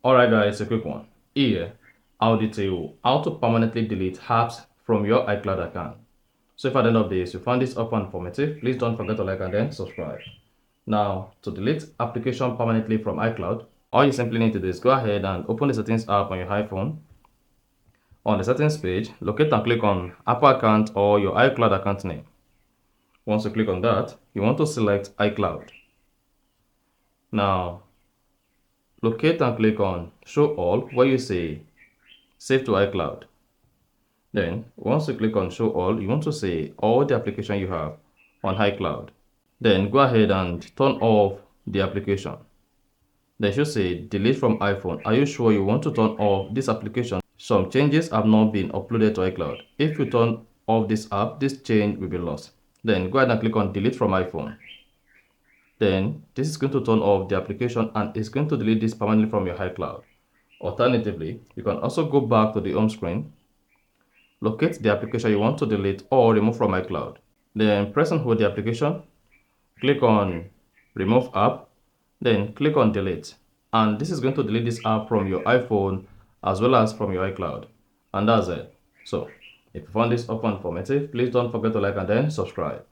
Alright guys, a quick one. Here, I'll detail how to permanently delete apps from your iCloud account. So if at the end of this you found this helpful and informative, please don't forget to like and then subscribe. Now, to delete application permanently from iCloud, all you simply need to do is go ahead and open the settings app on your iPhone. On the settings page, locate and click on Apple account or your iCloud account name. Once you click on that, you want to select iCloud. Now, locate and click on Show All where you say Save to iCloud. Then, once you click on Show All, you want to say all the application you have on iCloud. Then go ahead and turn off the application. Then should say Delete from iPhone. Are you sure you want to turn off this application? Some changes have not been uploaded to iCloud. If you turn off this app, this change will be lost. Then go ahead and click on Delete from iPhone. Then this is going to turn off the application and it's going to delete this permanently from your iCloud. Alternatively, you can also go back to the home screen, locate the application you want to delete or remove from iCloud. Then press and hold the application, click on Remove App, then click on Delete. And this is going to delete this app from your iPhone as well as from your iCloud. And that's it. So, if you found this helpful and informative, please don't forget to like and then subscribe.